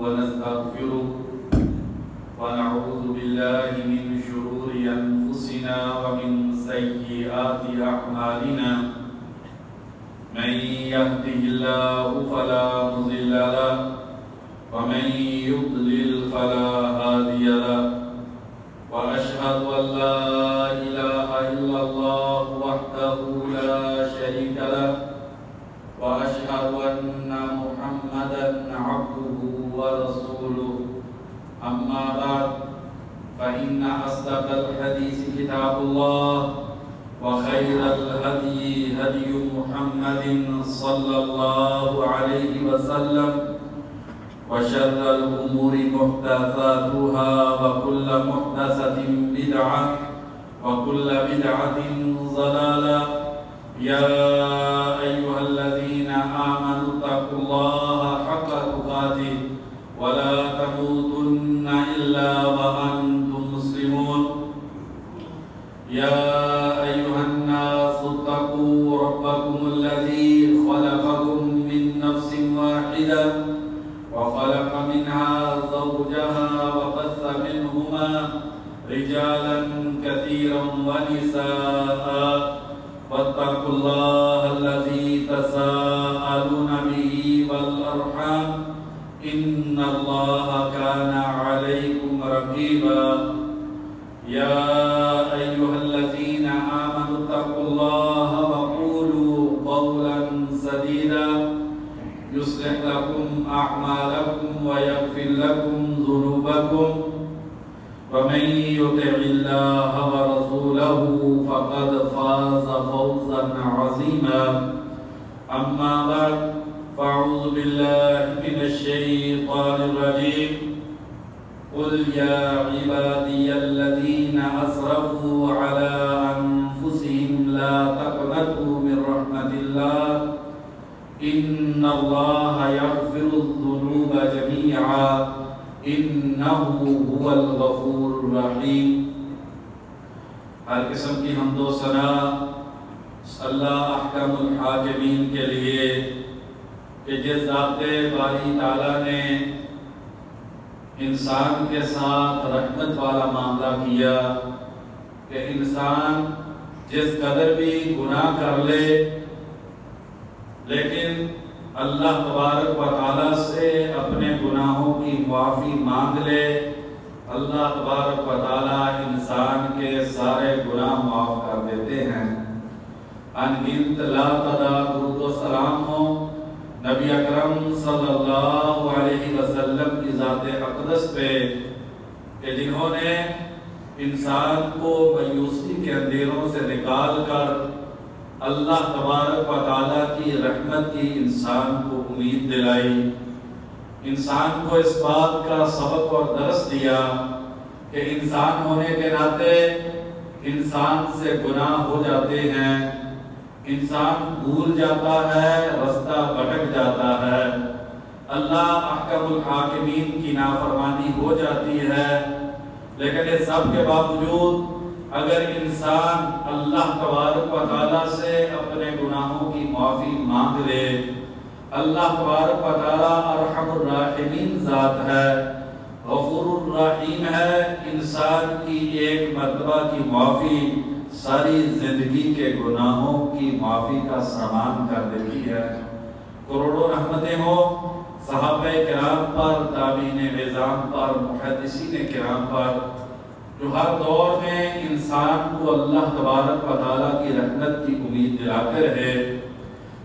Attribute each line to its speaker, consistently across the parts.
Speaker 1: ونستغفره ونعوذ بالله من شرور أنفسنا ومن سيئات أعمالنا من يهده الله فلا مضل له ومن يضلل فلا هادي له وأشهد أن لا إله إلا الله وحده لا شريك له وأشهد أن محمدًا عبده ورسوله أما بعد فإن أصدق الحديث كتاب الله وخير الهدي هدي محمد صلى الله عليه وسلم وشر الأمور محدثاتها وكل محدثة بدعة وكل بدعة ضلالة يا أيها الذين آمنوا اتقوا الله حق تقاته ولا تموتن إلا وأنتم مسلمون يا أيها الناس اتقوا ربكم الذي خلقكم من نفس واحدة وخلق منها زوجها وبث منهما رجالا كثيرا ونساء واتقوا الله الذي تساءلون به والأرحام إن الله كان عليكم رقيبا يا أيها الذين آمنوا اتقوا الله وقولوا قولا سديدا يصلح لكم أعمالكم ويغفر لكم ذنوبكم ومن يطع الله ورسوله فقد فاز فوزا عظيما أما بعد فأعوذ بالله من الشيطان الرجيم قل يا عبادي الذين أسرفوا على أنفسهم لا تقنطوا من رحمة الله إن الله يغفر الذنوب جميعا إنه هو الغفور الرحيم. ہر قسم کی حمد و ثنا اللہ احکم الحاکمین کے لیے کہ جس ذات باری تعالیٰ نے انسان کے ساتھ رحمت والا معاملہ کیا کہ انسان جس قدر بھی گناہ کر لے لیکن اللہ تبارک و تعالیٰ سے اپنے گناہوں کی معافی مانگ لے اللہ تبارک و تعالیٰ انسان کے سارے گناہ معاف کر دیتے ہیں. انگنت لا تعداد درود و سلام ہو نبی اکرم صلی اللہ علیہ وسلم کی ذات اقدس پہ کہ جنہوں نے انسان کو مایوسی کے اندھیروں سے نکال کر اللہ تبارک و تعالیٰ کی رحمت کی انسان کو امید دلائی، انسان کو اس بات کا سبق اور درس دیا کہ انسان ہونے کے ناطے انسان سے گناہ ہو جاتے ہیں، انسان بھول جاتا ہے، رستہ بھٹک جاتا ہے، اللہ احکم الحاکمین کی نافرمانی ہو جاتی ہے، لیکن اس سب کے باوجود اگر انسان اللہ تبارک و تعالیٰ سے اپنے گناہوں کی معافی مانگ لے اللہ تبارک و تعالیٰ ارحم الراحمین ذات ہے، غفور الرحیم ہے، انسان کی ایک مرتبہ کی معافی ساری زندگی کے گناہوں کی معافی کا سامان کر دیتی ہے. کروڑوں رحمتیں ہو صحابہ کرام پر، تابعین عظام پر، محدثین کرام پر جو ہر دور میں انسان کو اللہ تبارک و تعالیٰ کی رحمت کی امید دلاتے رہے.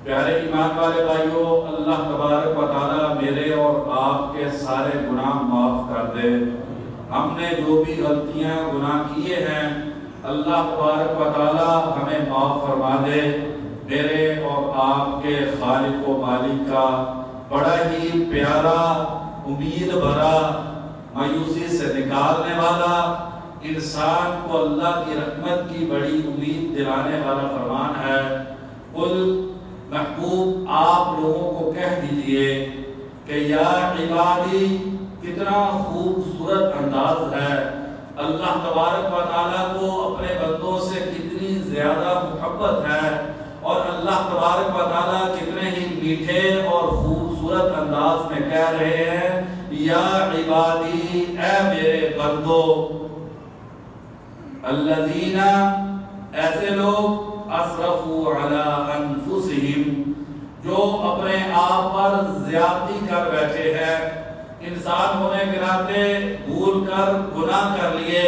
Speaker 1: پیارے ایمان والے بھائیوں، اللہ تبارک و تعالیٰ میرے اور آپ کے سارے گناہ معاف کر دے. ہم نے جو بھی غلطیاں گناہ کیے ہیں اللہ تبارک و تعالیٰ ہمیں معاف فرما دے. میرے اور آپ کے خالق و مالک کا بڑا ہی پیارا، امید بھرا، مایوسی سے نکالنے والا، انسان کو اللہ کی رحمت کی بڑی امید دلانے والا فرمان ہے. قل محبوب آپ لوگوں کو کہہ دیجئے کہ یا عبادی، کتنا خوبصورت انداز ہے اللہ تبارک و تعالیٰ کو اپنے بندوں سے کتنی زیادہ محبت ہے اور اللہ تبارک و تعالیٰ کتنے ہی میٹھے اور خوبصورت انداز میں کہہ رہے ہیں یا عبادی اے میرے بندو، الذین ایسے لوگ اسرفوا علی انفسہم جو اپنے آپ پر زیادتی کر بیٹھے ہیں، انسان ہونے کے ناطے بھول کر گناہ کر لیے،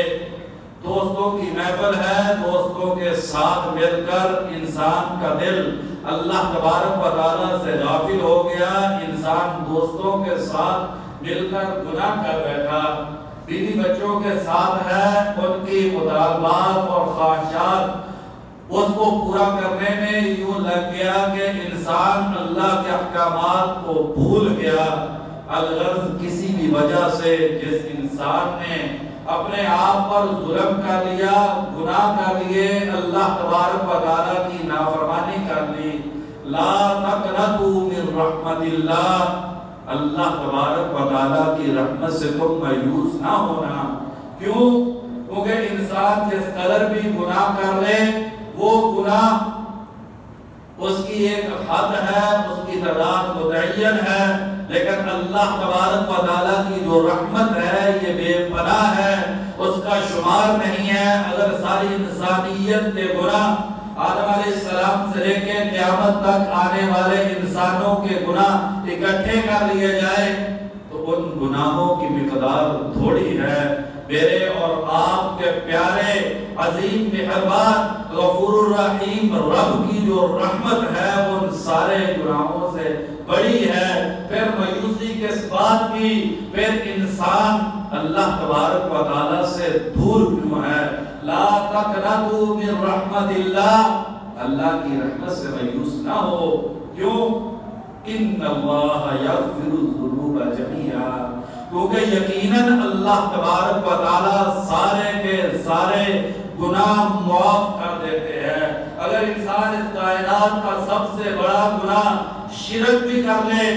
Speaker 1: دوستوں کی محفل ہے، دوستوں کے ساتھ مل کر انسان کا دل اللہ تبارک و تعالیٰ سے غافل ہو گیا، انسان دوستوں کے ساتھ مل کر گناہ کر بیٹھا، بیوی بچوں کے ساتھ ہے، ان کی مطالبات اور خواہشات اس کو پورا کرنے میں یوں لگ گیا کہ انسان اللہ کے احکامات کو بھول گیا۔ الغرض کسی بھی وجہ سے جس انسان نے اپنے آپ پر ظلم کر لیا، گناہ کر لیے، اللہ تبارک و تعالیٰ کی نافرمانی کر لی، لا تقنطوا من رحمت اللہ، اللہ تبارک و تعالیٰ کی رحمت سے تم مایوس نہ ہونا۔ کیوں؟ کیونکہ انسان جس قدر بھی گناہ کر لے، وہ گناہ اس کی ایک حد ہے، اس کی تعداد متعین ہے، لیکن اللہ تبارک و تعالیٰ کی جو رحمت ہے یہ بے پناہ ہے، اس کا شمار نہیں ہے۔ اگر ساری انسانیت کے گناہ آدم علیہ السلام سے لے کے قیامت تک آنے والے انسانوں کے گناہ اکٹھے کر لیے جائے تو ان گناہوں کی مقدار تھوڑی ہے۔ میرے اور آپ کے پیارے عظیم مہربان غفور الرحیم رب کی جو رحمت ہے ان سارے گناہوں سے بڑی ہے۔ پھر مایوسی کے بات کی، پھر انسان اللہ تبارک و تعالیٰ سے دور کیوں ہے؟ لا تقنطوا من رحمت اللہ، اللہ کی رحمت سے مایوس نہ ہو۔ کیوں؟ ان اللہ یغفر الذنوب جميعا، کیونکہ یقیناً اللہ تبارک و تعالیٰ سارے کے سارے گناہ معاف کر دیتے ہیں۔ اگر انسان اس کائنات کا سب سے بڑا گناہ شرک بھی کر لے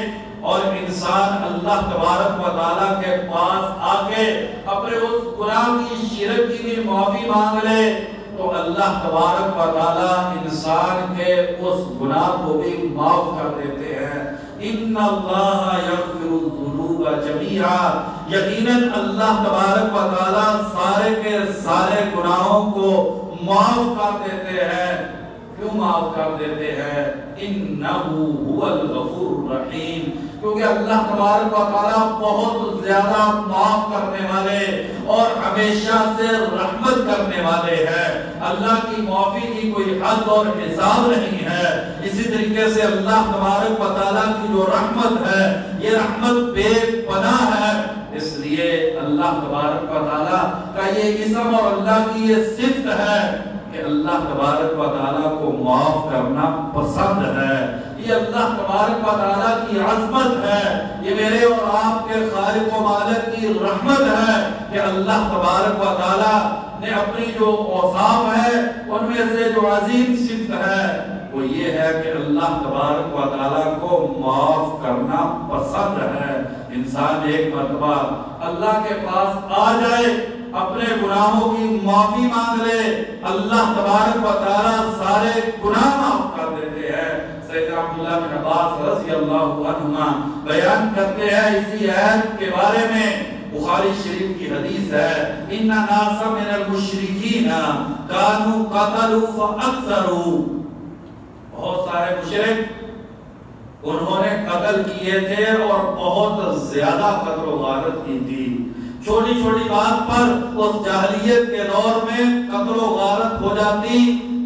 Speaker 1: اور انسان اللہ تبارک و تعالیٰ کے پاس آ کے اپنے اس گناہ کی، شرک کی بھی معافی مانگ لے تو اللہ تبارک و تعالیٰ انسان کے اس گناہ کو بھی معاف کر دیتے ہیں۔ ان اللہ یغفر الذنوب جميعا، یقیناً اللہ تبارک و تعالیٰ سارے کے سارے گناہوں کو معاف کر دیتے ہیں۔ کیوں معاف کر دیتے ہیں؟ انہ هو الغفور الرحیم، کیونکہ اللہ تبارک و تعالیٰ بہت زیادہ معاف کرنے والے اور ہمیشہ سے رحمت کرنے والے ہیں۔ اللہ کی معافی کی کوئی حد اور حساب نہیں ہے۔ اسی طریقے سے اللہ تبارک و تعالیٰ کی جو رحمت ہے یہ رحمت بے پناہ ہے۔ اس لیے اللہ تبارک و تعالیٰ کا یہ اسم اور اللہ کی یہ صفت ہے کہ اللہ تبارک و تعالیٰ کو معاف کرنا پسند ہے۔ یہ اللہ تبارک و تعالیٰ کی عظمت ہے، یہ میرے اور آپ کے خالق و مالک کی رحمت ہے کہ اللہ تبارک و تعالیٰ نے اپنی جو اوصاف ہے ان میں سے جو عظیم صفت ہے وہ یہ ہے کہ اللہ تبارک و تعالیٰ کو معاف کرنا پسند ہے۔ انسان ایک مرتبہ اللہ کے پاس آ جائے، اپنے گناہوں کی معافی مانگ لے، اللہ تبارک و تعالیٰ سارے گناہ معاف کر دیتے ہیں۔ سیدنا عبداللہ بن عباس رضی اللہ عنہما بیان کرتے ہیں اسی آیت کے بارے میں، بخاری شریف کی حدیث ہے، ان ناس من المشرکین کانوا قتلوا فاکثروا، بہت سارے مشرک انہوں نے قتل کیے تھے اور بہت زیادہ قتل و غارت کی تھی۔ چھوٹی چھوٹی بات پر اس جاہلیت کے دور میں قتل و غارت ہو جاتی،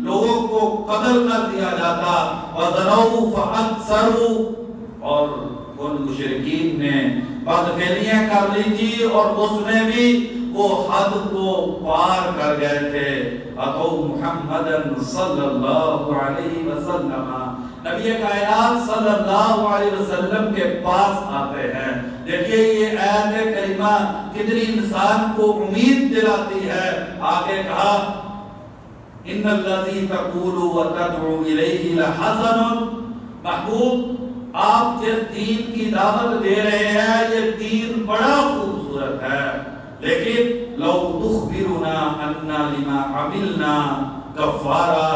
Speaker 1: لوگوں کو قتل کر دیا جاتا۔ وَذَرَوْا فَأَكْثَرُوا، اور ان مشرکین نے بدفعلیاں کر لی تھی اور اس میں بھی وہ حد کو پار کر گئے تھے۔ اتوا محمدًا صلی اللہ علیہ وسلم، نبی کائنات صلی اللہ علیہ وسلم کے پاس آتے ہیں۔ دیکھیے یہ آیت کریمہ کتنی انسان کو امید دلاتی ہے۔ آگے کہا ان الذی تقول وتدعو الیہ لحسن، محبوب آپ جس دین کی دعوت دے رہے ہیں یہ دین بڑا خوبصورت ہے، لیکن لو تخبرنا انا لما عملنا کفارا،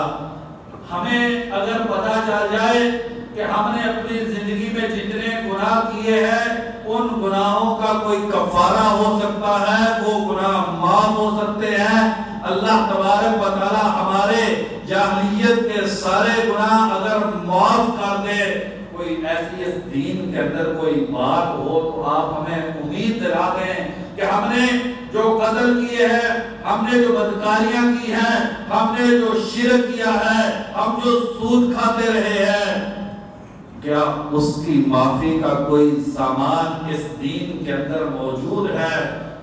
Speaker 1: ہمیں اگر پتہ چل جائے کہ ہم نے اپنی زندگی میں جتنے گناہ کیے ہیں ان گناہوں کا کوئی کفارہ ہو سکتا ہے، وہ گناہ معاف ہو سکتے ہیں۔ اللہ تبارک و تعالی ہمارے جاہلیت کے سارے گناہ اگر معاف کر دے، کوئی ایسی اس دین کے اندر کوئی بات ہو تو آپ ہمیں امید دلا دیں کہ ہم نے جو قتل کیے ہیں، ہم نے جو بدکاریاں کی ہیں، ہم نے جو شرک کیا ہے، ہم جو سود کھاتے رہے ہیں، کیا اس کی معافی کا کوئی سامان اس دین کے اندر موجود ہے؟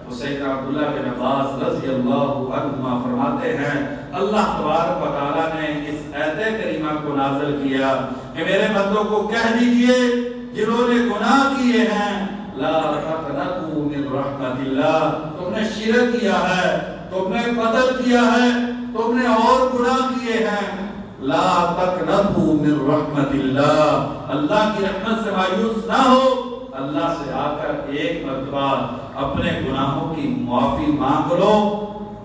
Speaker 1: تو سیدنا عبداللہ بن عباس رضی اللہ عنہما فرماتے ہیں اللہ تبارک و تعالیٰ نے اس آیت کریمہ کو نازل کیا کہ میرے بندوں کو کہہ دیجئے جنہوں نے گناہ کیے ہیں، لا تقنطوا من رحمت اللہ، تم نے شرک کیا ہے، تم نے قتل کیا ہے، تم نے اور گناہ کیے ہیں، لا تقنطوا من رحمت اللہ، اللہ کی رحمت سے مایوس نہ ہو، اللہ سے آ کر ایک مرتبہ اپنے گناہوں کی معافی مانگ لو۔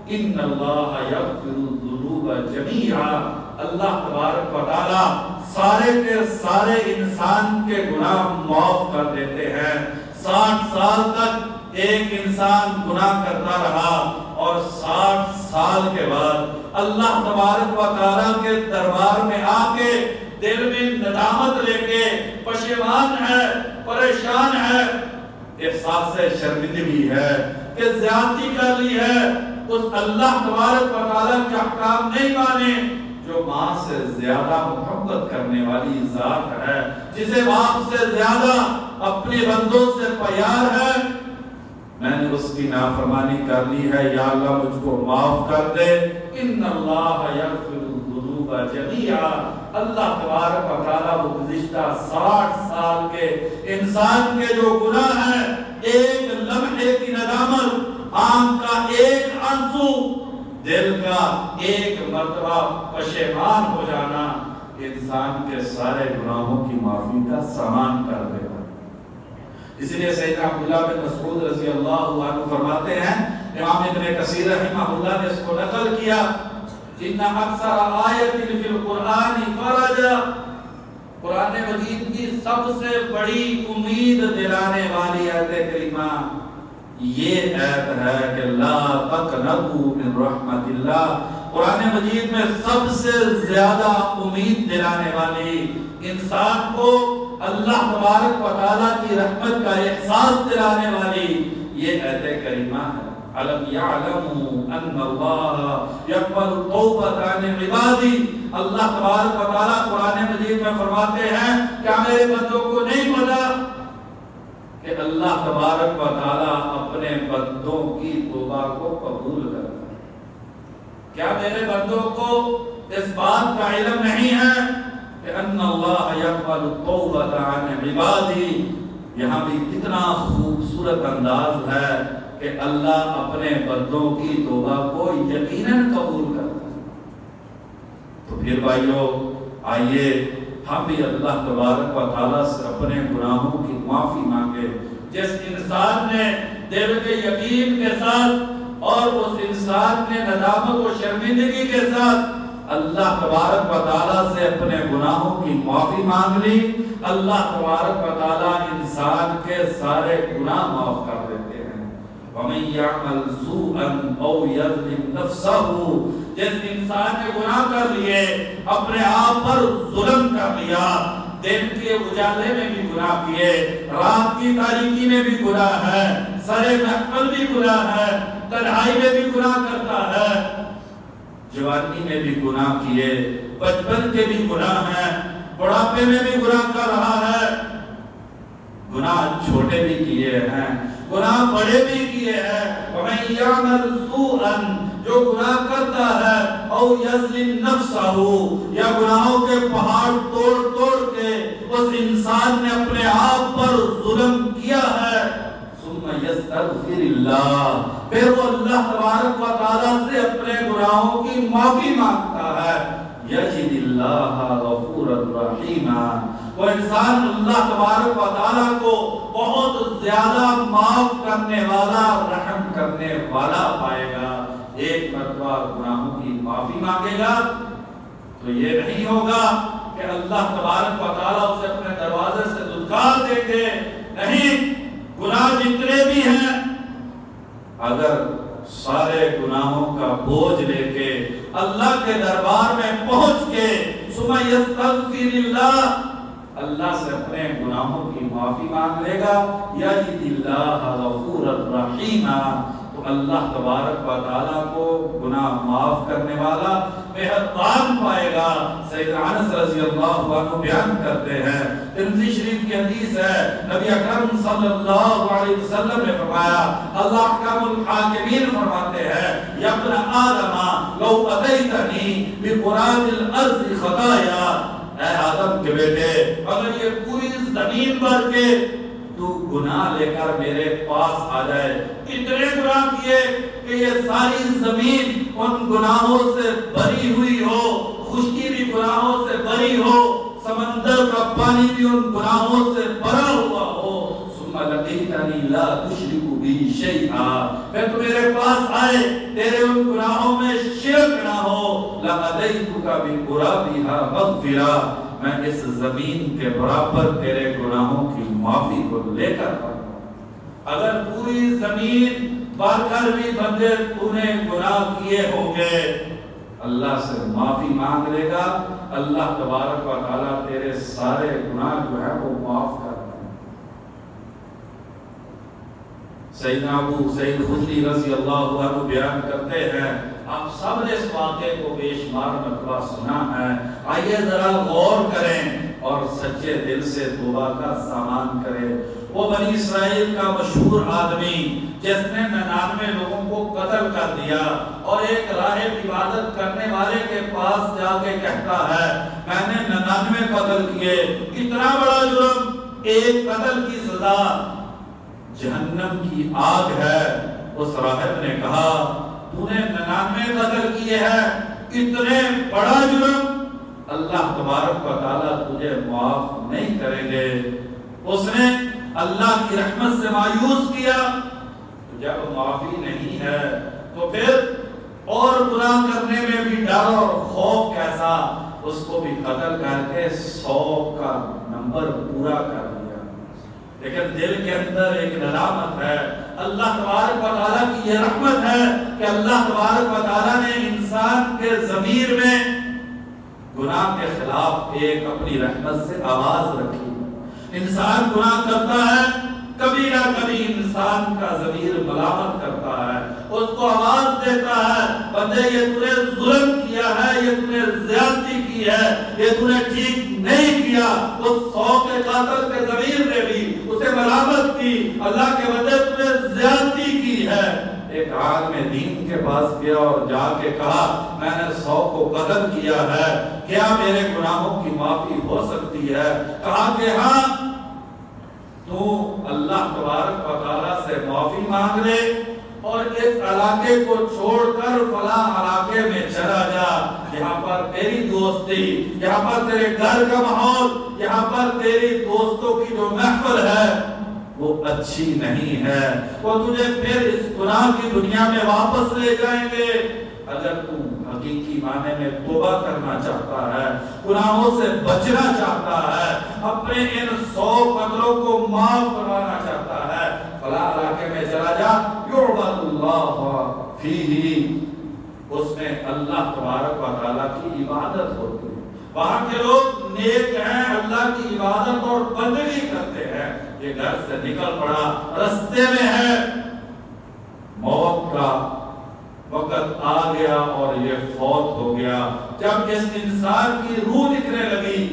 Speaker 1: ان اللہ یغفر الذنوب جمیعا، اللہ تبارک و تعالی سارے کے سارے انسان کے گناہ معاف کر دیتے ہیں۔ 60 سال تک ایک انسان گناہ کرتا رہا اور 60 سال کے بعد اللہ تبارک و تعالی کے دربار میں آ کے دل میں ندامت لے کے پشیمان ہے، پریشان ہے، احساس شرمندگی ہے کہ زیادتی کر لی ہے، اس اللہ تبارک و تعالی کے احکام نہیں مانے جو ماں سے زیادہ محبت کرنے والی ذات ہے، جسے باپ سے زیادہ اپنے بندوں سے پیار ہے، میں نے اس کی نافرمانی کر لی ہے، یا اللہ مجھ کو معاف کر دے۔ ان اللہ یغفر الذنوب جمیعا، اللہ تبارک و تعالیٰ وہ گزشتہ 60 سال کے انسان کے جو گناہ ہیں، ایک لمحے کی ندامت، آنکھ کا ایک آنسو، دل کا ایک مرتبہ پشیمان ہو جانا، انسان کے سارے گناہوں کی معافی کا سامان کر دے گا۔ اس لیے سیدنا عبداللہ بن مسعود رضی اللہ عنہ فرماتے ہیں، امام ابن کثیر رحمہ اللہ نے اس کو نقل کیا، ان اکثر آیت فی القرآن فرجا، قرآن مجید کی سب سے بڑی امید دلانے والی آیت کریمہ یہ آیت ہے کہ لا تقنطوا من رحمت اللہ، قرآن مجید میں سب سے زیادہ امید دلانے والی، انسان کو اللہ تبارک و تعالیٰ کی رحمت کا احساس دلانے والی یہ آیت کریمہ ہے۔ علم یعلموا ان اللہ یقبل التوبۃ عن عبادی، اللہ تبارک و تعالیٰ قرآن مجید میں فرماتے ہیں کیا میرے بندوں کو نہیں پتا کہ اللہ تبارک و تعالیٰ اپنے بندوں کی توبہ کو قبول کرتا ہے؟ کیا میرے بندوں کو اس بات کا علم نہیں ہے کہ ان اللہ یقبل التوبۃ عن عبادی؟ یہاں بھی کتنا خوبصورت انداز ہے کہ اللہ اپنے بندوں کی توبہ کو یقیناً قبول کرتا ہے۔ تو پھر بھائیو آئیے ہم بھی اللہ تبارک و تعالیٰ سے اپنے گناہوں کی معافی مانگے۔ جس انسان نے دل کے یقین کے ساتھ اور اس انسان نے ندامت و شرمندگی کے ساتھ اللہ تبارک و تعالیٰ سے اپنے گناہوں کی معافی مانگ لی، اللہ تبارک و تعالیٰ انسان کے سارے گناہ معاف کر دیتے ہیں۔ وَمَن يَعْمَلْ سُوءًا أَوْ يَظْلِمْ نَفْسَهُ، جس انسان نے گناہ کر لیے، اپنے آپ پر ظلم کر لیا، دن کے اجالے میں بھی گناہ کیے، رات کی تاریکی میں بھی گناہ ہے، سرے محفل بھی گناہ ہے، تنہائی میں بھی گناہ کرتا ہے، جوانی میں بھی گناہ کیے، بچپن کے بھی گناہ ہیں، بڑھاپے میں بھی گناہ کر رہا ہے، گناہ چھوٹے بھی کیے ہیں، گناہ بڑے بھی کیے ہیں۔ وَمَن يَعْمَلْ سُوءًا، جو گناہ کرتا ہے، او یظلم نفسہ، یا گناہوں کے پہاڑ توڑ توڑ کے اس انسان نے اپنے آپ پر ظلم کیا ہے، ثم یستغفر اللہ، پھر وہ اللہ تبارک و تعالیٰ سے اپنے گناہوں کی معافی مانگتا ہے، یجد اللہ غفورا رحیما، وہ انسان اللہ تبارک و تعالیٰ کو بہت زیادہ معاف کرنے والا، رحم کرنے والا پائے گا۔ ایک مرتبہ گناہوں کی معافی مانگے گا تو یہ نہیں ہوگا کہ اللہ تبارک و تعالیٰ اسے اپنے دروازے سے دھتکار دیں گے، نہیں، گناہ جتنے بھی ہیں اگر سارے گناہوں کا بوجھ لے کے اللہ کے دربار میں پہنچ کے ثم یستغفر اللہ سے اپنے گناہوں کی معافی مانگ لے گا یجد اللہ غفور الرحیم، تو اللہ تبارک و تعالیٰ کو گناہ معاف کرنے والا مہربان پائے گا۔ سیدنا انس رضی اللہ عنہ بیان کرتے ہیں، ترمذی شریف کی حدیث ہے، نبی اکرم صلی اللہ علیہ وسلم نے فرمایا، اللہ احکم الحاکمین فرماتے ہیں، یا ابن آدم لو اتیتنی بقراب الارض خطایا، اے آدم کے بیٹے اگر یہ پوری زمین بھر کے تو گناہ لے کر میرے پاس آ جائے، اتنے گناہ کیے کہ یہ ساری زمین ان گناہوں سے بری ہوئی ہو، خشکی بھی گناہوں سے بری ہو، سمندر کا پانی بھی ان گناہوں سے بھرا ہوا ہو، ثم لقیتنی لا تشرک بی شیئا، میں تو میرے پاس آئے تیرے ان گناہوں میں شرک نہ ہو، لأتیتک بقرابها مغفرا، میں اس زمین کے برابر تیرے گناہوں کی معافی کو لے کر آؤں۔ اگر پوری زمین بھر کر بھی بندے تو نے گناہ کیے ہوں گے، اللہ سے معافی مانگ لے گا، اللہ تبارک و تعالیٰ تیرے سارے گناہ جو ہے وہ معاف کر دے گا۔ سیدنا ابو سعید خدری رضی اللہ عنہ بیان کرتے ہیں، آپ سب نے اس واقعے کو بے شمار مرتبہ سنا ہے، آئیے ذرا غور کریں اور سچے دل سے توبہ کا سامان کریں۔ وہ بنی اسرائیل کا مشہور آدمی جس نے 99 لوگوں کو قتل کر دیا اور ایک راہب عبادت کرنے والے کے پاس جا کے کہتا ہے میں نے 99 قتل کیے، اتنا بڑا جرم، ایک قتل کی سزا جہنم کی آگ ہے۔ اس راہب نے کہا تو نے 99 قتل کیے ہیں، اتنے بڑا جرم، اللہ تبارک و تعالیٰ تجھے معاف نہیں کریں گے۔ اس نے اللہ کی رحمت سے مایوس کیا، جب معافی نہیں ہے تو پھر اور گناہ کرنے میں بھی ڈر اور خوف کیسا، اس کو بھی قتل کر کے 100 کا نمبر پورا کر دیا۔ لیکن دل کے اندر ایک ندامت ہے، اللہ تبارک و تعالیٰ کی یہ رحمت ہے کہ اللہ تبارک و تعالیٰ نے انسان کے ضمیر میں گناہ کے خلاف ایک اپنی رحمت سے آواز رکھی۔ انسان گناہ کرتا ہے، کبھی نہ کبھی انسان کا ضمیر ملامت کرتا ہے، اس کو آواز دیتا ہے بندے یہ تو نے ظلم کیا ہے، یہ تو نے زیادتی کی ہے، یہ تو نے ٹھیک نہیں کیا۔ اس 100 کے قاتل کے ضمیر نے بھی اسے ملامت کی، اللہ کے بندے تو نے زیادتی کی ہے۔ ایک عالم دین کے پاس گیا اور جا کے کہا میں نے 100 کو قتل کیا ہے، کیا میرے گناہوں کی معافی ہو سکتی ہے؟ کہا کہ ہاں، تو اللہ تبارک و تعالیٰ سے معافی مانگ لے اور اس علاقے کو چھوڑ کر فلاں علاقے میں چلا جا، یہاں پر تیری دوستی، یہاں پر تیرے گھر کا ماحول، یہاں پر تیری دوستوں کی جو محفل ہے وہ اچھی نہیں ہے، وہ تجھے پھر اس گناہ کی دنیا میں واپس لے جائیں گے۔ اگر تو حقیقی معنی میں توبہ کرنا چاہتا ہے، گناہوں سے بچنا چاہتا ہے، اپنے ان 100 قتلوں کو معاف کروانا چاہتا ہے، فلاں علاقے میں چلا جا، یعبد اللہ فیہ، اس میں اللہ تبارک و تعالیٰ کی عبادت ہوتی ہے، وہاں کے لوگ نیک ہیں، اللہ کی عبادت اور بندگی کرتے ہیں۔ یہ گھر سے نکل پڑا، رستے میں ہے، موت کا وقت آ گیا اور یہ فوت ہو گیا۔ جب اس انسان کی روح نکلنے لگی،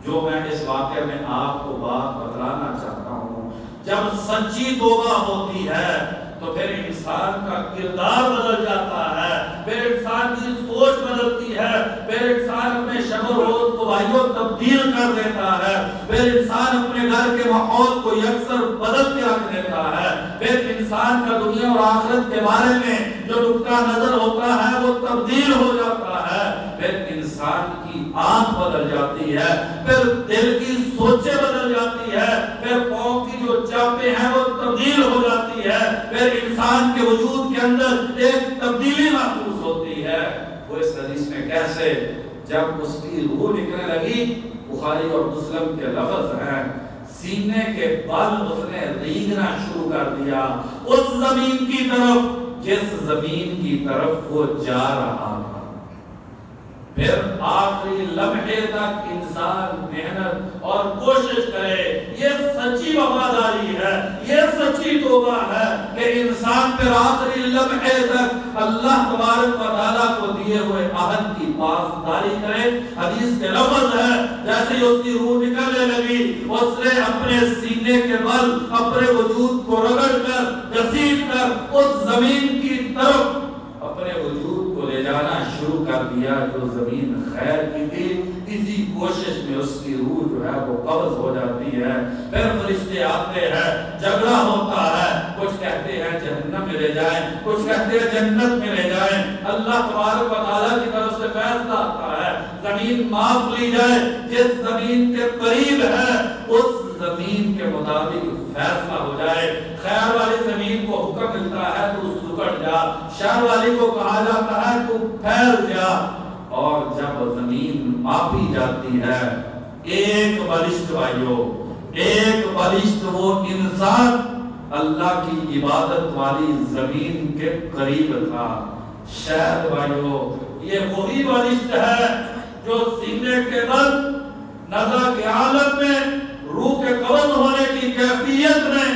Speaker 1: جو میں اس واقعے میں آپ کو بات بتلانا چاہتا ہوں، جب سچی توبہ ہوتی ہے تو پھر انسان کا کردار بدل جاتا ہے، پھر انسان کی سوچ بدلتی ہے، پھر انسان اپنے شب و روز کو بھائیوں تبدیل کر دیتا ہے، پھر انسان اپنے گھر کے ماحول کو یکسر بدل کے رکھ دیتا ہے، پھر انسان کا دنیا اور آخرت کے بارے میں جو نقطہ نظر ہوتا ہے وہ تبدیل ہو جاتا ہے، پھر انسان کی آنکھ بدل جاتی ہے، پھر دل کی سوچیں بدل جاتی ہے، پھر پاؤں کی جو چاپیں ہیں وہ تبدیل ہو جاتی ہے، پھر انسان کے وجود کے اندر ایک تبدیلی محسوس ہوتی ہے۔ وہ اس حدیث میں کیسے؟ جب اس کی روح نکلنے لگی، بخاری اور مسلم کے لفظ ہیں، سینے کے بل اس نے ریگنا شروع کر دیا اس زمین کی طرف جس زمین کی طرف وہ جا رہا تھا۔ پھر آخری لمحے تک انسان محنت اور کوشش کرے، یہ سچی وفاداری ہے، یہ سچی توبہ ہے کہ انسان پھر آخری لمحے تک اللہ تبارک و تعالیٰ کو دیے ہوئے عہد کی پاسداری کرے۔ حدیث کے لفظ ہے جیسے ہی اس کی روح نکلنے لگی اس نے اپنے سینے کے بل اپنے وجود کو رگڑ کر گھسیٹ کر اس زمین کی طرف اپنے وجود کو لے جانا شروع کر دیا جو زمین خیر کی تھی۔ اسی کوشش میں اس کی روح جو ہے وہ قبض ہو جاتی ہے۔ پھر فرشتے آتے ہیں، جھگڑا ہوتا ہے، کچھ کہتے ہیں جہنم میں لے جائیں، کچھ کہتے ہیں جنت میں لے جائیں۔ اللہ تبارک و تعالیٰ کی طرف سے فیصلہ آتا ہے زمین ماپ لی جائے، جس زمین کے قریب ہے اس زمین کے مطابق فیصلہ ہو جائے۔ خیر والی زمین کو حکم ملتا ہے تو سکڑ جا، شر والی کو کہا جاتا ہے تو پھیل جا۔ اور جب زمین ماپی جاتی ہے ایک بالشت بھائیو، ایک بالشت وہ انسان اللہ کی عبادت والی زمین کے قریب تھا۔ شاید بھائیو یہ وہی بالشت ہے جو سینے کے بل نزا کے عالم میں روح کے قبض ہونے کی کیفیت میں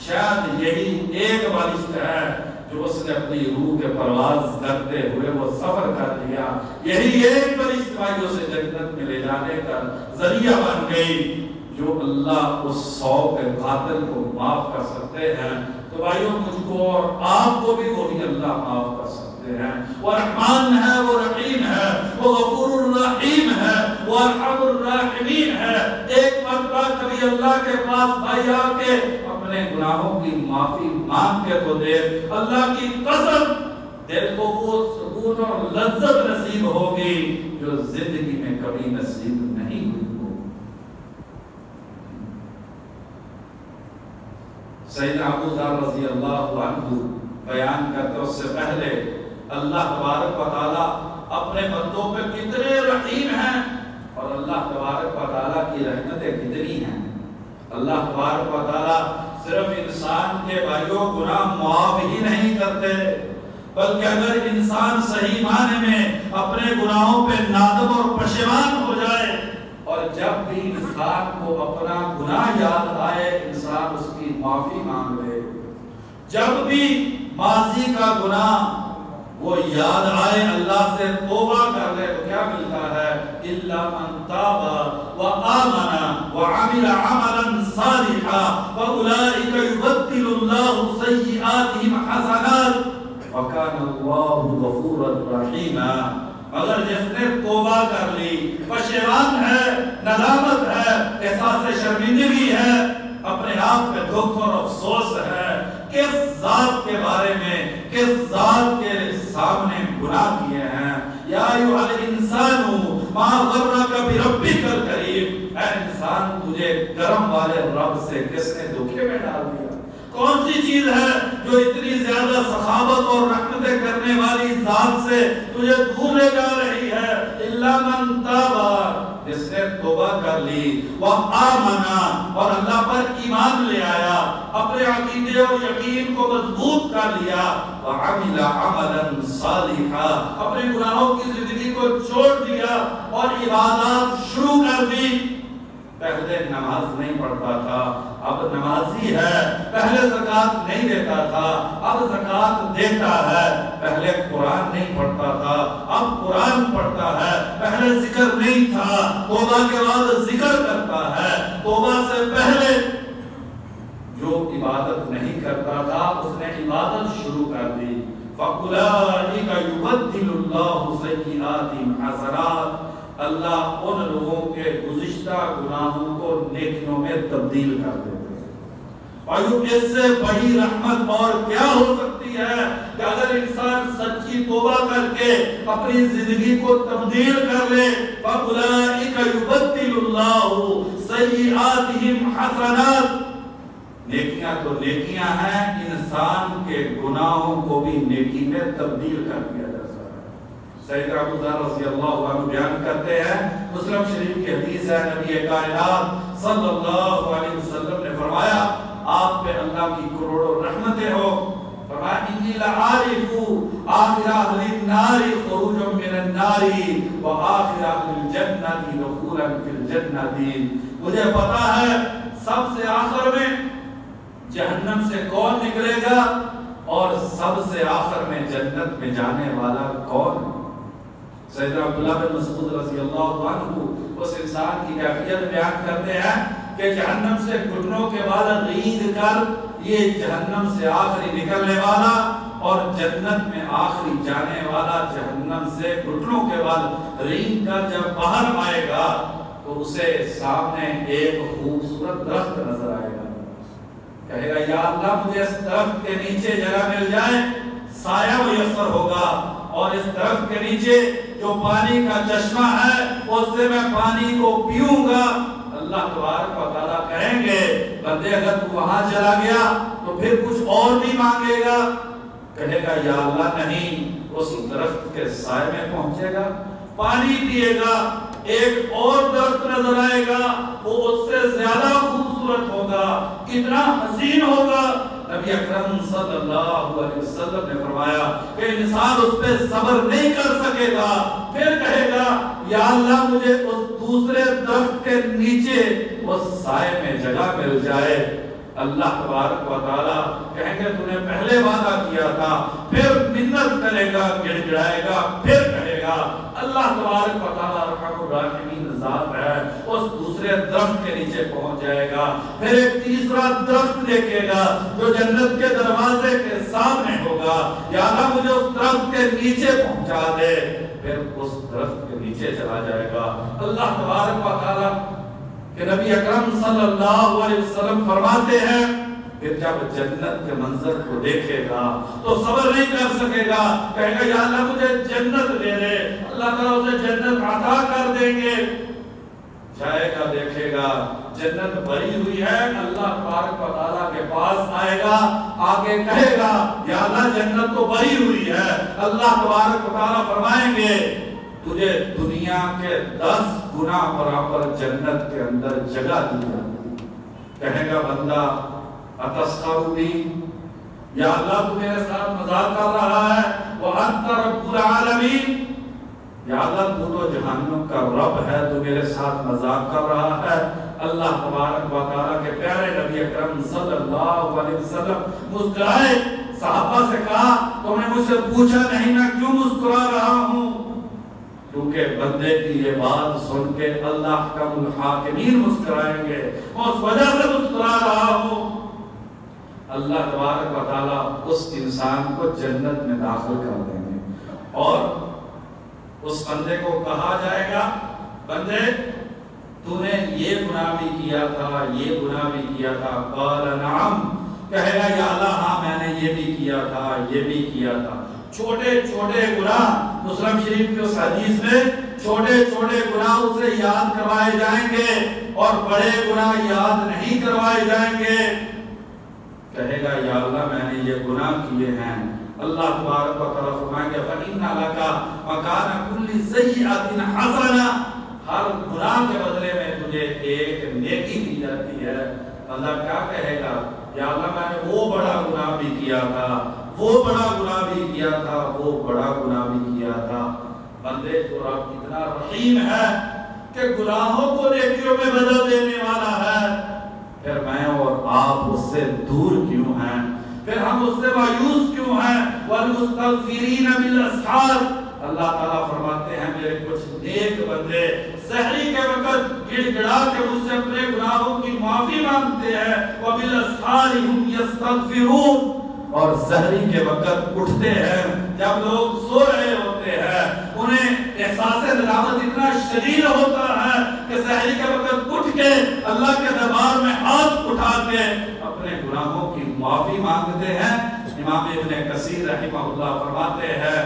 Speaker 1: شاید یہی ایک بالشت ہے جو اس نے اپنی روح کے پرواز کرتے ہوئے وہ سفر کر لیا۔ یہی ایک بالشت بھائیوں سے جنت میں لے جانے کا ذریعہ بن گئی جو اللہ اس 100 کے قاتل کو معاف کر سکتے ہیں۔ تو بھائیوں مجھ کو اور آپ کو بھی وہی اللہ معاف کر سکتے ہیں۔ وہ رحمان ہے، وہ رحیم ہے، وہ غفور الرحیم ہے، وہ ارحم الراحمین ہے۔ ایک مرتبہ کبھی اللہ کے پاس بھائی آ کے اپنے گناہوں کی معافی مانگ کے تو دے، اللہ کی قسم دل کو وہ سکون اور لذت نصیب ہوگی جو زندگی میں کبھی نصیب نہیں ہوئی۔ سیدنا ابو ذر رضی اللہ عنہ بیان کرتے اس سے پہلے اللہ تبارک و تعالیٰ اپنے بندوں پہ کتنے رحیم ہیں اور اللہ تبارک و تعالیٰ کی رحمتیں کتنی ہیں۔ اللہ تبارک و تعالیٰ صرف انسان کے بھائیوں گناہ معاف ہی نہیں کرتے بلکہ اگر انسان صحیح معنی میں اپنے گناہوں پہ نادم اور پشیمان ہو جائے اور جب بھی انسان کو اپنا گناہ یاد آئے انسان اس کی معافی مانگ لے، جب بھی ماضی کا گناہ وہ یاد آئے اللہ سے توبہ کر لے تو کیا ملتا ہے؟ الا من تاب وآمن وعمل عملا صالحا فاولئک یبدل اللہ سیئاتہم حسنات وکان اللہ غفورا رحیما۔ اگر جس نے توبہ کر لی، پشیمان ہے، ندامت ہے، احساس شرمندگی ہے، اپنے آپ پہ دکھ اور افسوس ہے، کس ذات کے بارے میں، کس ذات کے سامنے گناہ کیے ہیں۔ یا ایھا الانسان ما غرک بربک الکریم، اے انسان تجھے کرم والے رب سے کس نے دھوکے میں ڈال دیا؟ کون سی چیز ہے جو اتنی زیادہ سخاوت اور رحمتیں کرنے والی ذات سے تجھے دور لے جا رہی ہے؟ الا من تاب، جس نے توبہ کر لی، وآمن اور اللہ پر ایمان لے آیا، اپنے عقیدے اور یقین کو مضبوط کر لیا، وعمل عملا صالحا اپنے گناہوں کی زندگی کو چھوڑ دیا اور عبادات شروع کر دی۔ پہلے نماز نہیں پڑھتا تھا اب نمازی ہے، پہلے زکوٰۃ نہیں دیتا تھا اب زکوٰۃ دیتا ہے، پہلے قرآن نہیں پڑھتا تھا اب قرآن پڑھتا ہے، پہلے ذکر نہیں تھا توبہ کے بعد ذکر کرتا ہے، توبہ سے پہلے جو عبادت نہیں کرتا تھا اس نے عبادت شروع کر دی۔ فَأُولَٰئِكَ يُبَدِّلُ اللَّهُ سَيِّئَاتِهِمْ حَسَنَاتٍ، اللہ ان لوگوں کے گزشتہ گناہوں کو نیکیوں میں تبدیل کر دیتے ہیں۔ اور اس سے بڑی رحمت اور کیا ہو سکتی ہے کہ اگر انسان سچی توبہ کر کے اپنی زندگی کو تبدیل کر لے، فَأُولَٰئِكَ يُبَدِّلُ اللَّهُ سَيِّئَاتِهِمْ حَسَنَاتٍ، نیکیاں تو نیکیاں ہیں، انسان کے گناہوں کو بھی نیکی میں تبدیل کر دیا جاتا ہے۔ سیدنا ابو ذر رضی اللہ عنہ بیان کرتے ہیں، مسلم شریف کی حدیث ہے، نبی کائنات صلی اللہ علیہ وسلم نے فرمایا آپ پہ اللہ کی کروڑوں رحمتیں ہو. فرمایا انی لعارف آخر اہل النار خروجا من النار وآخر اہل الجنت دخولا فی الجنت. مجھے پتا ہے سب سے آخر میں جہنم سے کون نکلے گا اور سب سے آخر میں جنت میں جانے والا کون. سیدنا عبداللہ بن مسعود رضی اللہ عنہ اس انسان کی کیفیت بیان کرتے ہیں کہ جہنم سے گھٹنوں کے بعد غید کر یہ جہنم سے آخری نکلنے والا اور جنت میں آخری جانے والا جہنم سے گھٹنوں کے بعد غید کر جب باہر آئے گا تو اسے سامنے ایک خوبصورت درخت نظر آئے گا. کہے گا یا اللہ مجھے اس درخت کے نیچے جگہ مل جائے, سایہ میسر ہوگا اور اس درخت کے نیچے جو پانی کا چشمہ ہے اس سے میں پانی کو پیوں گا. اللہ تبارک و تعالیٰ کہیں گے بندے اگر تو وہاں چلا گیا تو پھر کچھ اور بھی مانگے گا. کہے گا یا اللہ نہیں, اس درخت کے سائے میں پہنچے گا, پانی پیے گا, ایک اور درخت نظر آئے گا وہ اس سے زیادہ خوبصورت ہوگا, اتنا حسین ہوگا. نبی اکرم صلی اللہ علیہ وسلم نے فرمایا کہ انسان اس پہ صبر نہیں کر سکے گا, پھر کہے گا یا اللہ مجھے اس دوسرے درخت کے نیچے اس سائے میں جگہ مل جائے. اللہ تبارک و تعالیٰ کہیں گے تو نے پہلے وعدہ کیا تھا, پھر منت کرے گا, گڑ گڑائے گا, پھر کہے گا. اللہ تبارک و تعالیٰ رحم الراحمین ذات ہے, اس دوسرے درخت کے نیچے پہنچ جائے گا. پھر ایک تیسرا درخت دیکھے گا جو جنت کے دروازے کے سامنے ہوگا, یا اللہ مجھے اس درخت کے نیچے پہنچا دے, پھر اس درخت کے نیچے چلا جائے گا. اللہ تبارک و تعالیٰ کہ نبی اکرم صلی اللہ علیہ وسلم فرماتے ہیں پھر جب جنت کے منظر کو دیکھے گا تو صبر نہیں کر سکے گا, کہے گا یا اللہ مجھے جنت دے دے. اللہ تعالیٰ اسے جنت عطا کر دیں گے. جائے گا, دیکھے گا جنت بھری ہوئی ہے, اللہ تبارک و تعالیٰ کے پاس آئے گا, آگے کہے گا یا اللہ جنت تو بھری ہوئی ہے. اللہ تبارک و تعالیٰ فرمائیں گے تجھے دنیا کے 10 گنا برابر جنت کے اندر جگہ دی جاتی. کہے گا بندہ اتسخر بی, یا اللہ تو میرے ساتھ مذاق کر رہا ہے, وانت رب العالمین, یا اللہ تو تو جہنم کا رب ہے, تو میرے ساتھ مذاق کر رہا ہے. اللہ تبارک و تعالیٰ کے پیارے نبی اکرم صلی اللہ علیہ وسلم مسکرائے, صحابہ سے کہا تم نے مجھ سے پوچھا نہیں میں کیوں مسکرا رہا ہوں, کیونکہ بندے کی یہ بات سن کے اللہ حکم الحاکمین مسکرائیں گے, اس وجہ سے مسکرا رہا ہوں. اللہ تبارک و تعالیٰ اس انسان کو جنت میں داخل کر دیں گے اور اس بندے کو کہا جائے گا بندے تو نے یہ گناہ بھی کیا تھا, یہ گناہ بھی کیا تھا. قال نعم, کہے گا یا اللہ ہاں میں نے یہ بھی کیا تھا, یہ بھی کیا تھا. چھوٹے چھوٹے گناہ مسلم شریف کی اس حدیث میں چھوٹے چھوٹے گناہ اسے یاد کروائے جائیں گے اور بڑے گناہ یاد نہیں کروائے جائیں گے. کہے گا یا اللہ میں نے یہ گناہ کیے ہیں. اللہ تبارک و تعالیٰ فرمائیں گے فَإِنَّ لَكَ مَكَانَ كُلِّ سَيِّئَةٍ حَسَنَةٍ, ہر گناہ کے بدلے میں تجھے ایک نیکی دی جاتی ہے. اللہ کیا کہے گا یا اللہ میں نے وہ بڑا گناہ بھی کیا تھا, وہ بڑا گناہ بھی کیا تھا, وہ بڑا گناہ بھی کیا تھا. بندے تو رب اتنا رحیم ہے کہ گناہوں کو نیکیوں میں بدل دینے والا ہے, پھر میں اور آپ اس سے دور کیوں ہیں, پھر ہم اس سے مایوس کیوں ہیں. وَالْمُسْتَغْفِرِينَ بِالْأَسْحَارِ, اللہ تعالیٰ فرماتے ہیں میرے کچھ نیک بندے سحری کے وقت گڑ گڑا کے مجھ سے اپنے گناہوں کی معافی مانگتے ہیں. وَبِالْأَسْحَارِ هُمْ يَسْتَغْفِرُونَ, اور سحری کے وقت اٹھتے ہیں جب لوگ سو رہے ہوتے ہیں, انہیں احساس ندامت اتنا شدید ہوتا ہے کہ سحری کے وقت اٹھ کے اللہ کے دربار میں ہاتھ اٹھا کے اپنے گناہوں کی معافی مانگتے ہیں. امام ابن کثیر رحمہ اللہ فرماتے ہیں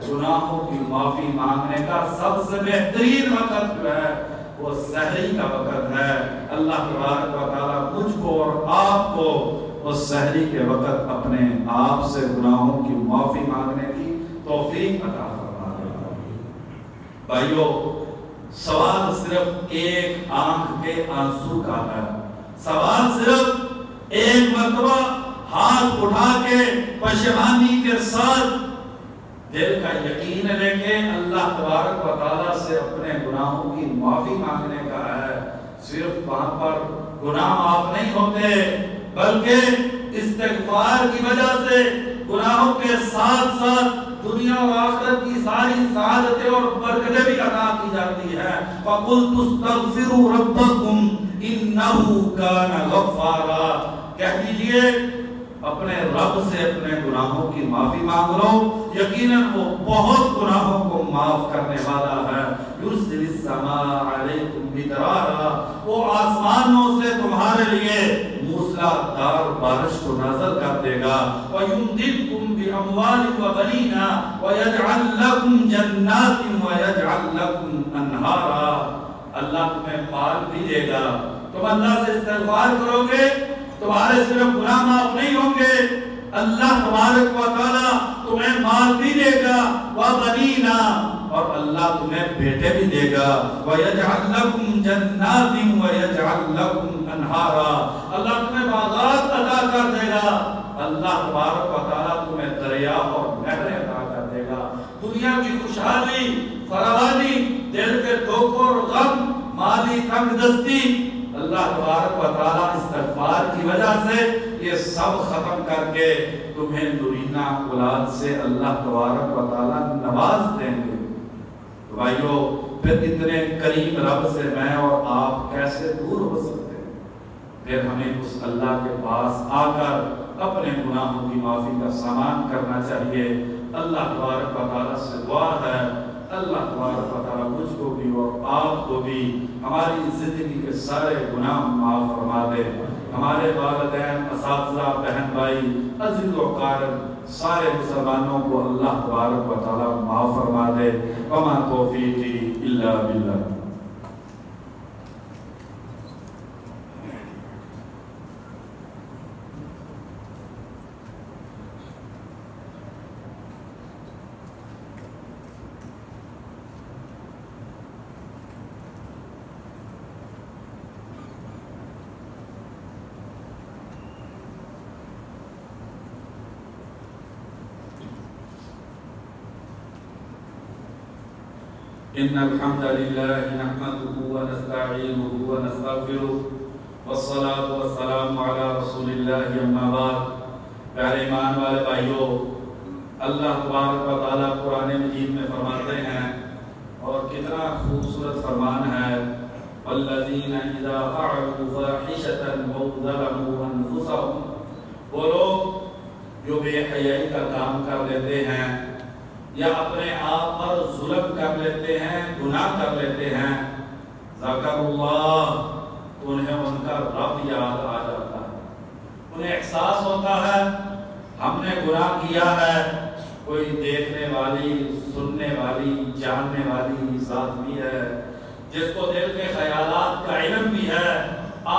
Speaker 1: گناہوں کی معافی مانگنے کا سب سے بہترین وقت جو ہے وہ سحری کا وقت ہے. اللہ تبارک و تعالیٰ مجھ کو اور آپ کو اس سحری کے وقت اپنے آپ سے گناہوں کی معافی مانگنے کی توفیق عطا فرما دے. بھائیو سوال صرف ایک آنکھ کے آنسو کا ہے، سوال صرف ایک مرتبہ ہاتھ اٹھا کے پشیمانی کے ساتھ دل کا یقین لے کے اللہ تبارک و تعالیٰ سے اپنے گناہوں کی معافی مانگنے کا ہے۔ صرف وہاں پر گناہ معاف نہیں ہوتے بلکہ استغفار کی وجہ سے گناہوں کے ساتھ ساتھ دنیا اور آخرت کی ساری سعادتیں اور برکتیں بھی عطا کی جاتی ہیں۔ فَقُلْتُ اسْتَغْفِرُوا رَبَّكُمْ إِنَّهُ كَانَ غَفَّارًا، کہہ دیجئے اپنے رب سے اپنے گناہوں کی معافی مانگ لو، یقیناً وہ بہت گناہوں کو معاف کرنے والا ہے۔ یُرْسِلِ السَّمَاءَ عَلَيْكُمْ مِدْرَارًا، وہ آسمانوں سے تمہارے لیے موسلادھار بارش کو نازل کر دے گا۔ وَيُمْدِدْكُمْ بِأَمْوَالٍ وَبَنِينَ وَيَجْعَلْ لَكُمْ جَنَّاتٍ وَيَجْعَلْ لَكُمْ أَنْهَارًا، اللہ تمہیں مال بھی دے گا، تم اللہ سے استغفار کرو گے، تمہارے صرف گناہ معاف نہیں ہوں گے، اللہ تبارک و تعالیٰ تمہیں مال بھی دے گا، وَبَنِينَ، اور اللہ تمہیں بیٹے بھی دے گا، وَيَجْعَلْ لَكُمْ جَنَّاتٍ وَيَجْعَلْ لَكُمْ أَنْهَارًا، اللہ تمہیں باغات عطا کر دے گا، اللہ تبارک و تعالیٰ تمہیں دریا اور نہریں عطا کر دے گا۔ دنیا کی خوشحالی، فراوانی، دل کے دکھ اور غم، مالی تنگ دستی، اللہ تبارک و تعالیٰ استغفار کی وجہ سے یہ سب ختم کر کے تمہیں نرینہ اولاد سے اللہ تبارک و تعالیٰ نواز دیں گے۔ تو بھائیو، پھر اتنے قریب رب سے میں اور آپ کیسے دور ہو سکتے ہیں؟ پھر ہمیں اس اللہ کے پاس آ کر اپنے گناہوں کی معافی کا سامان کرنا چاہیے۔ اللہ تبارک و تعالیٰ سے دعا ہے، اللہ تبارک و تعالیٰ مجھ کو بھی اور آپ کو بھی ہماری زندگی کے سارے گناہ معاف فرما دے، ہمارے والدین، اساتذہ، بہن بھائی، عزیز و اقارب سارے مسلمانوں کو اللہ تبارک و تعالیٰ معاف فرما دے۔ وما توفیقی الا باللہ۔ إن الحمد لله نحمده ونستعينه ونستغفره والصلاة والسلام على رسول الله أما بعد۔ پیارے ایمان والے بھائیو، اللہ تبارک و تعالیٰ قرآن مجید میں فرماتے ہیں، اور کتنا خوبصورت فرمان ہے، والذین اذا فعلوا فاحشة أو ظلموا أنفسهم، وہ لوگ جو بے حیائی کا کام کر لیتے ہیں یا اپنے آپ پر ظلم کر لیتے ہیں، گناہ کر لیتے ہیں، ذکر اللہ، انہیں ان کا رب یاد آ جاتا ہے، انہیں احساس ہوتا ہے ہم نے گناہ کیا ہے۔ کوئی دیکھنے والی، سننے والی، جاننے والی ذات بھی ہے، جس کو دل کے خیالات کا علم بھی ہے،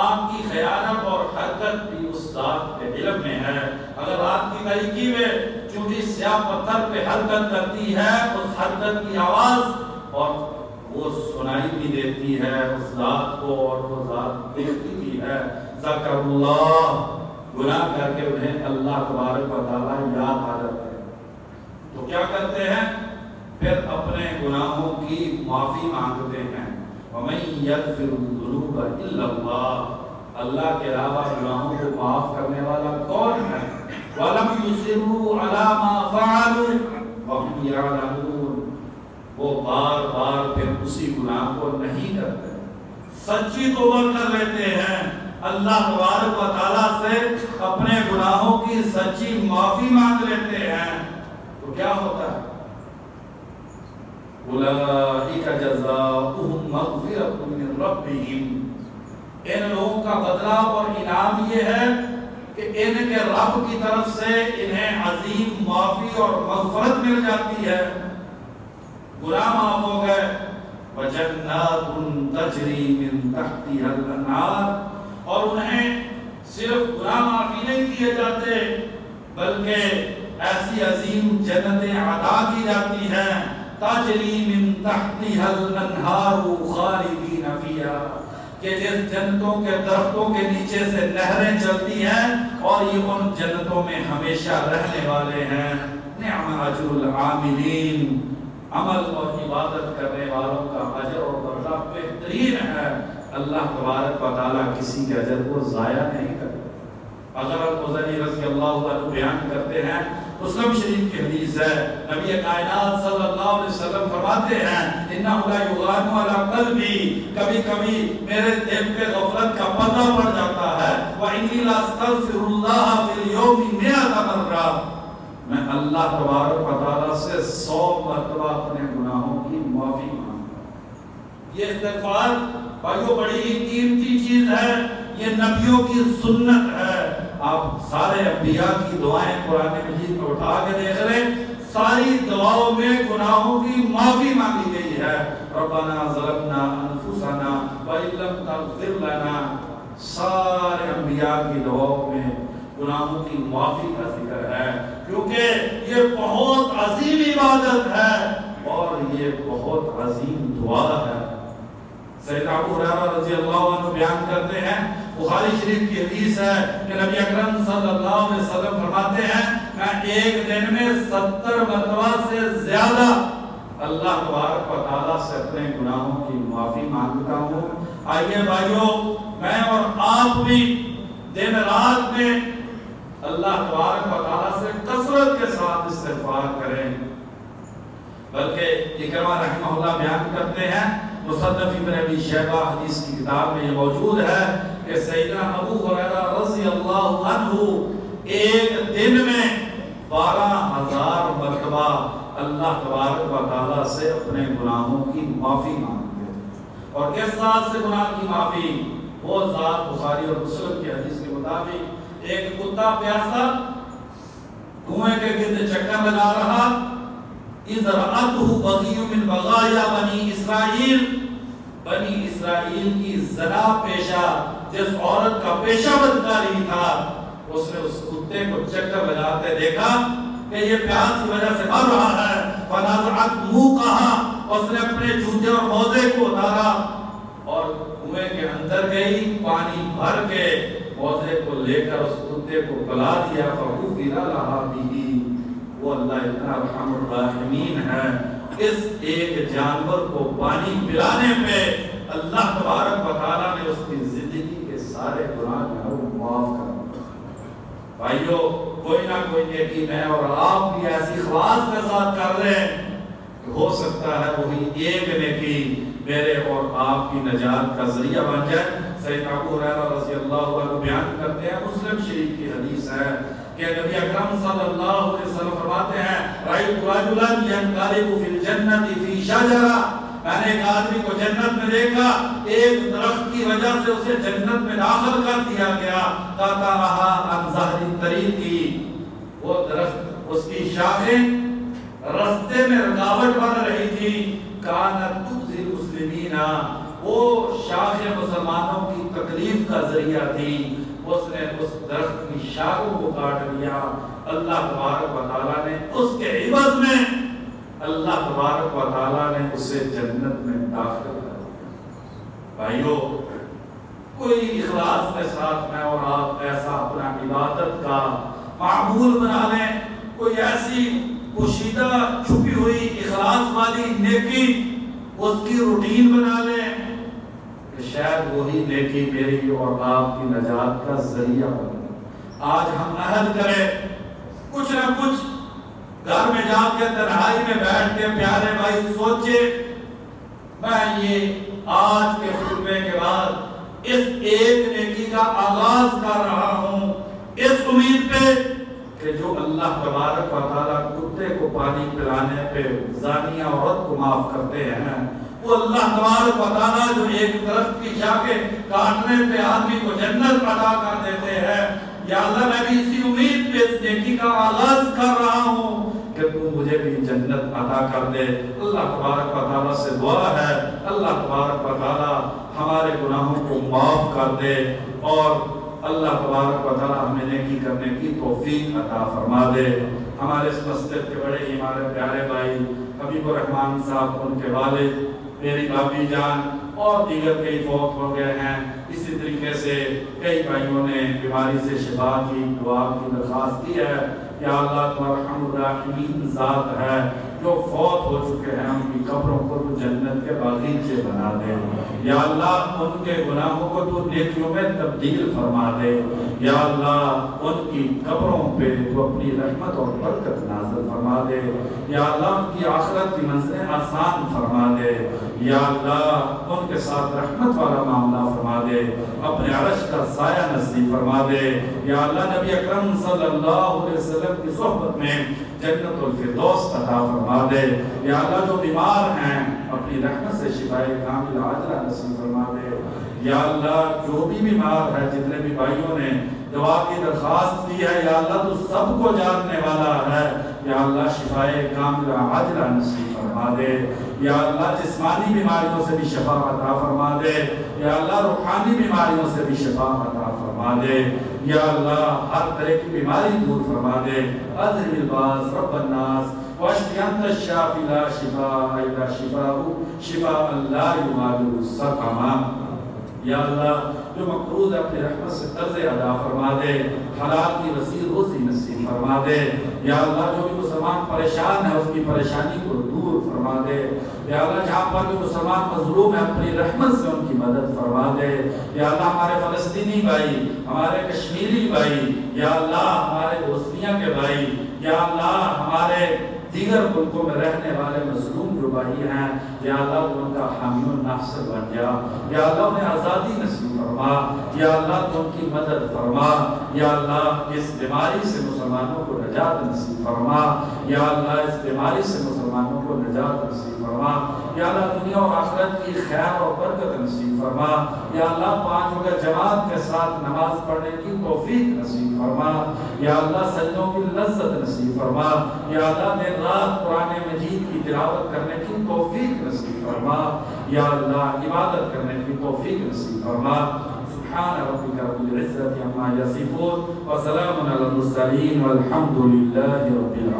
Speaker 1: آپ کی خیانت اور حرکت بھی اس ذات کے علم میں ہے۔ اگر رات کی تاریکی میں چونٹی سیاہ پتھر پہ حرکت کرتی ہے، اس حرکت کی آواز اور وہ سنائی بھی دیتی ہے اس ذات کو، اور وہ ذات دیکھتی بھی ہے۔ ذکر اللہ، گناہ کر کے انہیں اللہ تبارک و تعالیٰ یاد آ جاتا ہے، تو کیا کرتے ہیں؟ پھر اپنے گناہوں کی معافی مانگتے ہیں۔ وَمَن يَغْفِرُ الذُّنُوبَ إِلَّا اللَّهُ، اللہ کے علاوہ گناہوں کو معاف کرنے والا کون ہے؟ وَلَمْ يُصِرُّوا عَلَى مَا فَعَلُوا وَهُمْ يَعْلَمُونَ، وہ بار بار پھر اسی گناہ کو نہیں کرتے، سچی توبہ کر لیتے ہیں، اللہ تبارک و تعالیٰ سے اپنے گناہوں کی سچی معافی مانگ لیتے ہیں، تو کیا ہوتا ہے؟ اولئک جزاؤہم مغفرۃ من ربہم، ان لوگوں کا بدلہ اور انعام یہ ہے کہ ان کے رب کی طرف سے انہیں عظیم معافی اور مغفرت مل جاتی ہے، گناہ معاف ہو گئے۔ وجنات تجری من تحتها الانہار، اور انہیں صرف گناہ معافی نہیں کیے جاتے بلکہ ایسی عظیم جنتیں عطا کی جاتی ہیں تجری من تحتها الانہار خالدین فیہا، کہ جس جنتوں کے درختوں کے نیچے سے نہریں چلتی ہیں اور یہ ان جنتوں میں ہمیشہ رہنے والے ہیں۔ نعم اجر العاملین، عمل اور عبادت کرنے والوں کا اجر اور بدلہ بہترین ہے۔ اللہ تبارک و تعالیٰ کسی کے اجر کو ضائع نہیں کرتا۔ اگر المزنی رضی اللہ عنہ بیان کرتے ہیں، مسلم شریف کی حدیث ہے، نبی کائنات صلی اللہ علیہ وسلم فرماتے ہیں انہ لا یغان علی قلبی، کبھی کبھی میرے دل پہ غفلت کا پردہ پڑ جاتا ہے، وانی لاستغفر اللہ فی اليوم 100 مرہ، میں اللہ تبارک و تعالیٰ سے 100 مرتبہ اپنے گناہوں کی معافی مانگتا ہوں۔ یہ استغفار بھائیو بڑی ہی قیمتی چیز ہے، یہ نبیوں کی سنت ہے۔ آپ سارے انبیاء کی دعائیں قرآن مجید میں اٹھا کے دیکھ رہے ہیں، ساری دعاؤں میں گناہوں کی معافی مانگی گئی ہے۔ ربنا ظلمنا انفسنا وان لم تغفر لنا، سارے انبیاء کی دعاؤں میں گناہوں کی معافی کا ذکر ہے، کیونکہ یہ بہت عظیم عبادت ہے اور یہ بہت عظیم دعا ہے۔ سیدنا ابو ہریرہ رضی اللہ عنہ بیان کرتے ہیں، بخاری شریف کی حدیث ہے کہ نبی اکرم صلی اللہ علیہ وسلم فرماتے ہیں میں ایک دن میں 70 مرتبہ سے زیادہ اللہ تبارک و تعالیٰ سے اپنے گناہوں کی معافی مانگتا ہوں۔ آئیے بھائیو، میں اور آپ بھی دن رات میں اللہ تبارک و تعالیٰ سے کثرت کے ساتھ استغفار کریں۔ بلکہ اکرمہ رحمہ اللہ بیان کرتے ہیں، مصنف ابن ابی شیبہ حدیث کی کتاب میں یہ موجود ہے کہ سیدنا ابو ہریرہ رضی اللہ عنہ ایک دن میں 12,000 مرتبہ اللہ تبارک و تعالیٰ سے اپنے گناہوں کی معافی مانگتے تھے۔ اور کس ذات سے گناہ کی معافی؟ وہ ذات بخاری اور مسلم کی حدیث کے مطابق ایک کتا پیاسا کنویں کے گرد چکر لگا رہا، اذ رأته بغی من بغایا بنی اسرائیل، بنی اسرائیل کی زنا پیشہ جس عورت کا پیشہ بدکاری تھا، اس نے اس کتے کو چکر لگاتے دیکھا کہ یہ پیاس کی وجہ سے مر رہا ہے، فنازعت موقعہ، اس نے اپنے جوتے اور موزے کو اتارا اور کنویں کے اندر گئی، پانی بھر کے موزے کو لے کر اس کتے کو پلا دیا، فغفر لہا بہ، وہ اللہ اتنا رحم الراحمین ہے، اس ایک جانور کو پانی پلانے پہ اللہ تبارک و تعالیٰ نے اس کی زندگی کے سارے گناہ معاف کر دیا۔ بھائیو، کوئی نہ کوئی نیکی میں اور آپ بھی ایسی خواص کے ساتھ کر رہے ہیں کہ ہو سکتا ہے وہی ایک نیکی میرے اور آپ کی نجات کا ذریعہ بن جائے۔ سیدنا ابو ہریرہ رضی اللہ عنہ بیان کرتے ہیں، مسلم شریف کی حدیث ہے کہ نبی اکرم صلی اللہ علیہ وسلم فرماتے ہیں رأیت رجلا ینقلب فی الجنۃ فی شجرہ، میں نے ایک آدمی کو جنت میں دیکھا، ایک درخت کی وجہ سے اسے جنت میں داخل کر دیا گیا، قطعها عن ظہر الطریق، وہ درخت اس کی شاخیں رستے میں رکاوٹ بن رہی تھی، کانت تؤذی المسلمین، وہ شاخیں مسلمانوں کی تکلیف کا ذریعہ تھی، اس نے اس درخت کی شاخوں کو کاٹ لیا۔ اللہ تبارک و تعالیٰ نے اس کے عوض میں اللہ تبارک و تعالیٰ نے اسے جنت میں داخل کر دیا۔ بھائیو، کوئی اخلاص کے ساتھ میں اور آپ ایسا اپنا عبادت کا معمول بنا لیں، کوئی ایسی پوشیدہ چھپی ہوئی اخلاص والی نیکی اس کی روٹین بنا لیں کہ شاید وہی نیکی میری اور آپ کی نجات کا ذریعہ بنے۔ آج ہم عہد کریں، کچھ نہ کچھ گھر میں جا کے تنہائی میں بیٹھ کے پیارے بھائی سوچے، میں یہ آج کے خطبے کے بعد اس ایک نیکی کا آغاز کر رہا ہوں، اس امید پہ کہ جو اللہ تبارک و تعالیٰ کتے کو پانی پلانے پہ زانیہ عورت کو معاف کرتے ہیں، وہ اللہ تبارک و تعالیٰ جو ایک درخت کی شاخیں کاٹنے پہ آدمی کو جنت عطا کر دیتے ہیں، یا اللہ میں بھی اسی امید پہ اس نیکی کا آغاز کر رہا ہوں کہ تو مجھے بھی جنت عطا کر دے۔ اللہ تبارک و تعالیٰ سے دعا ہے اللہ تبارک و تعالیٰ ہمارے گناہوں کو معاف کر دے اور اللہ تبارک و تعالی ہمیں نیکی کرنے کی توفیق عطا فرما دے۔ ہمارے اس مسجد کے بڑے ہی ہمارے پیارے بھائی حبیب الرحمان صاحب، ان کے والد میری بابی جان اور دیگر کئی فوت ہو گئے ہیں۔ اسی طریقے سے کئی بھائیوں نے بیماری سے شفا کی دعا کی درخواست کی ہے۔ یا اللہ تو ارحم الراحمین ذات ہے جو فوت ہو چکے ہیں، ان کی قبروں کو تو جنت کے باغیچے بنا دے۔ یا اللہ ان کے گناہوں کو تو نیکیوں میں تبدیل فرما دے۔ یا اللہ ان کی قبروں پہ تو اپنی رحمت اور برکت نازل فرما دے۔ یا اللہ ان کی آخرت کی منزلیں آسان فرما دے۔ یا اللہ ان کے ساتھ رحمت والا معاملہ فرما دے، اپنے عرش کا سایہ نصیب فرما دے۔ یا اللہ نبی اکرم صلی اللہ علیہ وسلم کی صحبت میں جنت الفردوس عطا فرما دے۔ یا اللہ جو بیمار ہیں اپنی رحمت سے شفائے کاملہ عاجلہ نصیب فرما دے۔ یا اللہ جو بھی بیمار ہے، جتنے بھی بھائیوں نے دعا کی درخواست کی ہے، یا اللہ تو سب کو جاننے والا ہے۔ یا اللہ شفائے کاملہ عاجلہ نصیب فرما دے۔ یا اللہ جسمانی بیماریوں سے بھی شفا عطا فرما دے۔ یا اللہ روحانی بیماریوں سے بھی شفا عطا فرما دے۔ یا اللہ ہر طرح کی بیماری دور فرما دے۔ اذهب الباس رب الناس واشف انت الشافي لا شفاء الا شفاء شفاء لا يغادر سقما۔ یا اللہ جو مقروض ہے اپنی رحمت سے قرض ادا فرما دے، حلال کی وسیع روزی نصیب فرما دے۔ یا اللہ جو بھی مسلمان پریشان ہے اس کی پریشانی کو دور فرما دے۔ یا اللہ جہاں پر بھی مسلمان مظلوم ہے اپنی رحمت سے ان کی مدد فرما دے۔ یا اللہ ہمارے فلسطینی بھائی، ہمارے کشمیری بھائی، یا اللہ ہمارے بوسنیا کے بھائی، یا اللہ ہمارے دیگر ملکوں میں رہنے والے مظلوم جو بھائی ہیں، یا اللہ تو ان کا حامی و ناصر بن جا۔ یا اللہ انہیں آزادی نصیب فرما۔ یا اللہ تو ان کی مدد فرما۔ یا اللہ اس بیماری سے مسلمانوں کو نجات نصیب فرما۔ یا اللہ اس بیماری سے مسلمانوں کو نجات نصیب فرما۔ یا اللہ دنیا اور آخرت کی خیر اور برکت نصیب فرما۔ یا اللہ 5 وقت جماعت کے ساتھ نماز پڑھنے کی توفیق نصیب فرما۔ یا اللہ سجدوں کی لذت نصیب فرما۔ یا اللہ دن رات قرآن مجید کی تلاوت کرنے کی توفیق نصیب فرما۔ یا اللہ عبادت کرنے کی توفیق نصیب فرما۔ سبحان ربک رب العزة عما یصفون وسلام علی المرسلین والحمد للہ رب العالمین۔